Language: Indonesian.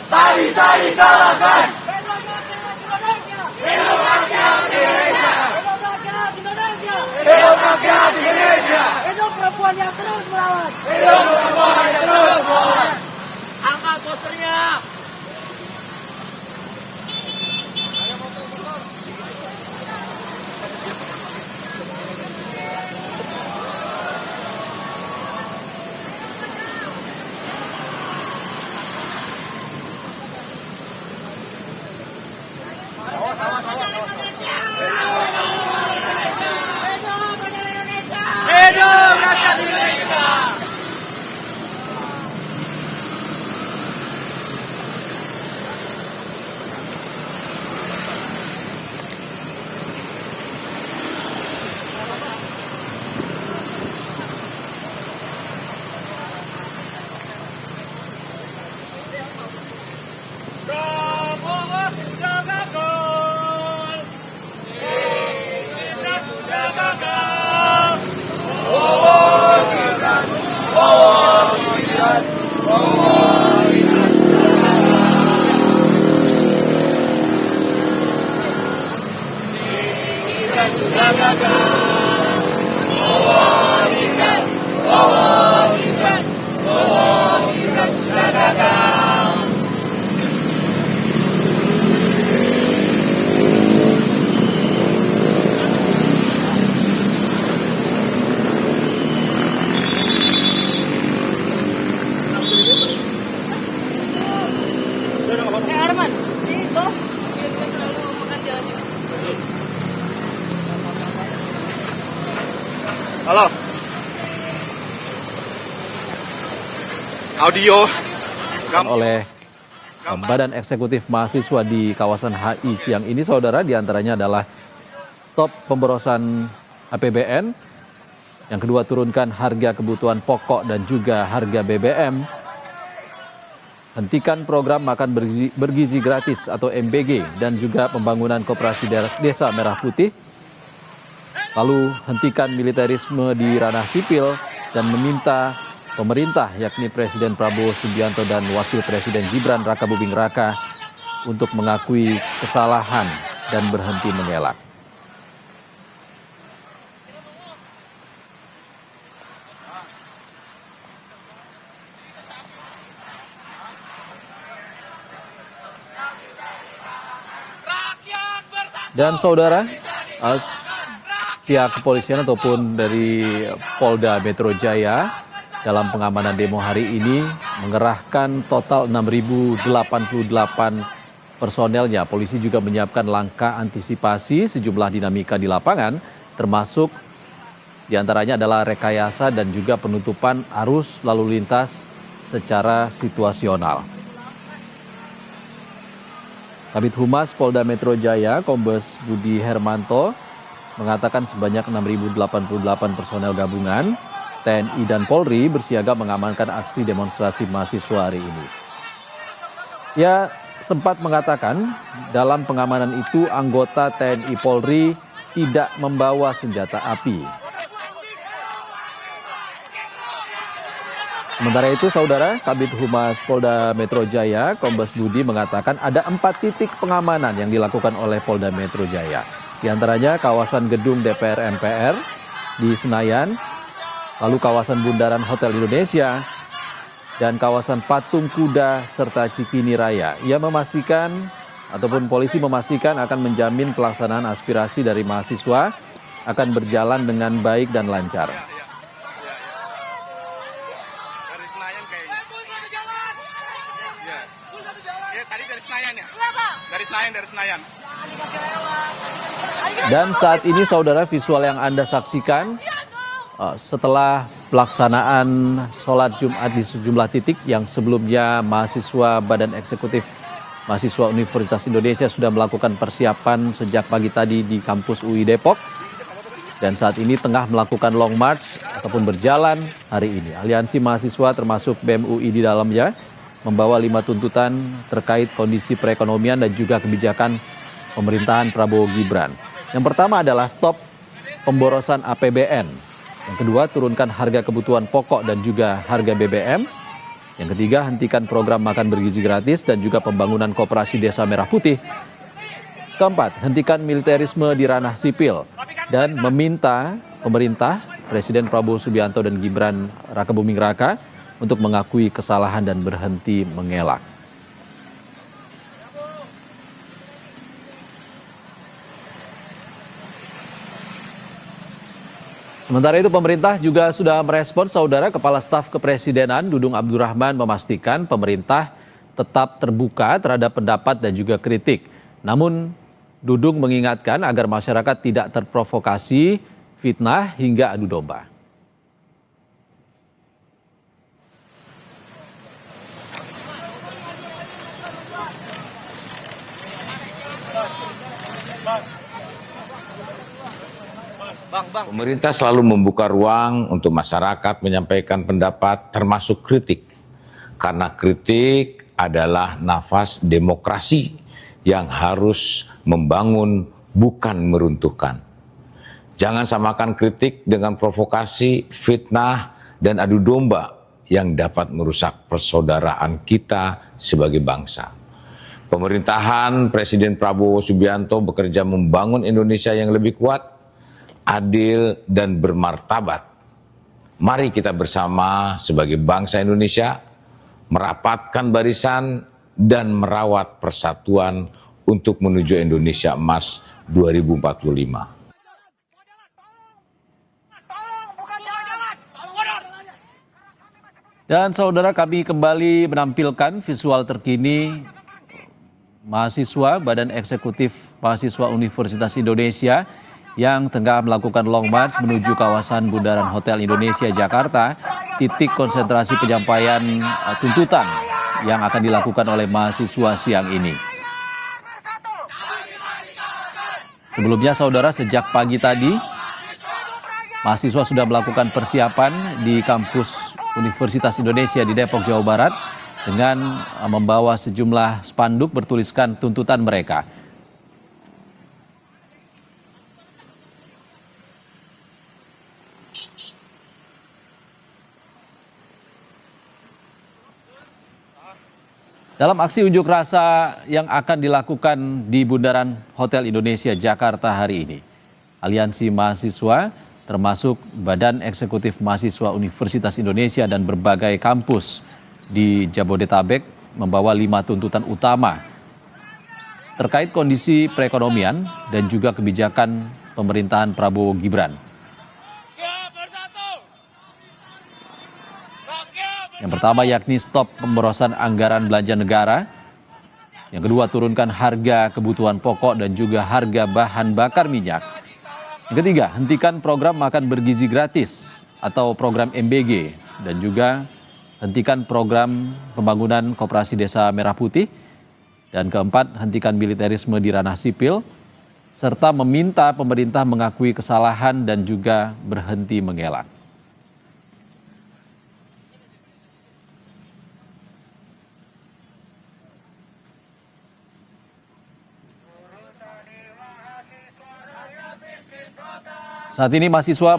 tak bisa dikalahkan. Hidup rakyat Indonesia. Hidup rakyat Indonesia. Hidup rakyat Indonesia. Hidup perempuan yang terus melawan. Hidup perempuan yang terus melawan. Angkat posternya. Hidup rakyat Indonesia. Prabowo sudah gagal. Kita sudah gagal. Sudah gagal. Kita sudah gagal. Arman, itu. Halo. Audio oleh Badan Eksekutif Mahasiswa di kawasan HI siang ini, saudara, diantaranya adalah stop pemborosan APBN, yang kedua turunkan harga kebutuhan pokok dan juga harga BBM, hentikan program makan bergizi gratis atau MBG dan juga pembangunan koperasi desa Merah Putih, lalu hentikan militerisme di ranah sipil dan meminta pemerintah yakni Presiden Prabowo Subianto dan Wakil Presiden Gibran Rakabuming Raka untuk mengakui kesalahan dan berhenti mengelak. Dan saudara, pihak kepolisian ataupun dari Polda Metro Jaya dalam pengamanan demo hari ini mengerahkan total 6.088 personelnya. Polisi juga menyiapkan langkah antisipasi sejumlah dinamika di lapangan, termasuk diantaranya adalah rekayasa dan juga penutupan arus lalu lintas secara situasional. Kabid Humas Polda Metro Jaya, Kombes Budi Hermanto, mengatakan sebanyak 6.088 personel gabungan TNI dan Polri bersiaga mengamankan aksi demonstrasi mahasiswa hari ini. Ia sempat mengatakan dalam pengamanan itu anggota TNI Polri tidak membawa senjata api. Sementara itu, saudara, Kabid Humas Polda Metro Jaya, Kombes Budi mengatakan ada 4 titik pengamanan yang dilakukan oleh Polda Metro Jaya. Di antaranya kawasan gedung DPR MPR di Senayan, lalu kawasan Bundaran Hotel Indonesia, dan kawasan Patung Kuda serta Cikini Raya. Ia memastikan ataupun polisi memastikan akan menjamin pelaksanaan aspirasi dari mahasiswa akan berjalan dengan baik dan lancar. Dari Senayan kayaknya. Ya, tadi dari Senayan ya? Dari Senayan. Dan saat ini, saudara, visual yang Anda saksikan setelah pelaksanaan sholat Jumat di sejumlah titik yang sebelumnya mahasiswa Badan Eksekutif Mahasiswa Universitas Indonesia sudah melakukan persiapan sejak pagi tadi di kampus UI Depok. Dan saat ini tengah melakukan long march ataupun berjalan hari ini. Aliansi mahasiswa termasuk BEM UI di dalamnya membawa 5 tuntutan terkait kondisi perekonomian dan juga kebijakan pemerintahan Prabowo Gibran. Yang pertama adalah stop pemborosan APBN. Yang kedua, turunkan harga kebutuhan pokok dan juga harga BBM. Yang ketiga, hentikan program makan bergizi gratis dan juga pembangunan koperasi Desa Merah Putih. Keempat, hentikan militerisme di ranah sipil dan meminta pemerintah, Presiden Prabowo Subianto dan Gibran Rakabuming Raka untuk mengakui kesalahan dan berhenti mengelak. Sementara itu pemerintah juga sudah merespons. Saudara, Kepala Staf Kepresidenan Dudung Abdurrahman memastikan pemerintah tetap terbuka terhadap pendapat dan juga kritik. Namun Dudung mengingatkan agar masyarakat tidak terprovokasi, fitnah hingga adu domba. Pemerintah selalu membuka ruang untuk masyarakat menyampaikan pendapat termasuk kritik. Karena kritik adalah nafas demokrasi yang harus membangun bukan meruntuhkan. Jangan samakan kritik dengan provokasi, fitnah, dan adu domba yang dapat merusak persaudaraan kita sebagai bangsa. Pemerintahan Presiden Prabowo Subianto bekerja membangun Indonesia yang lebih kuat, adil, dan bermartabat. Mari kita bersama sebagai bangsa Indonesia merapatkan barisan dan merawat persatuan untuk menuju Indonesia Emas 2045. Dan saudara, kami kembali menampilkan visual terkini mahasiswa Badan Eksekutif Mahasiswa Universitas Indonesia yang tengah melakukan long march menuju kawasan Bundaran Hotel Indonesia Jakarta, titik konsentrasi penyampaian tuntutan yang akan dilakukan oleh mahasiswa siang ini. Sebelumnya saudara, sejak pagi tadi mahasiswa sudah melakukan persiapan di kampus Universitas Indonesia di Depok, Jawa Barat dengan membawa sejumlah spanduk bertuliskan tuntutan mereka. Dalam aksi unjuk rasa yang akan dilakukan di Bundaran Hotel Indonesia Jakarta hari ini, aliansi mahasiswa termasuk Badan Eksekutif Mahasiswa Universitas Indonesia dan berbagai kampus di Jabodetabek membawa 5 tuntutan utama terkait kondisi perekonomian dan juga kebijakan pemerintahan Prabowo Gibran. Yang pertama yakni stop pemborosan anggaran belanja negara. Yang kedua, turunkan harga kebutuhan pokok dan juga harga bahan bakar minyak. Yang ketiga, hentikan program makan bergizi gratis atau program MBG. Dan juga hentikan program pembangunan koperasi Desa Merah Putih. Dan keempat, hentikan militerisme di ranah sipil. Serta meminta pemerintah mengakui kesalahan dan juga berhenti mengelak. Saat ini mahasiswa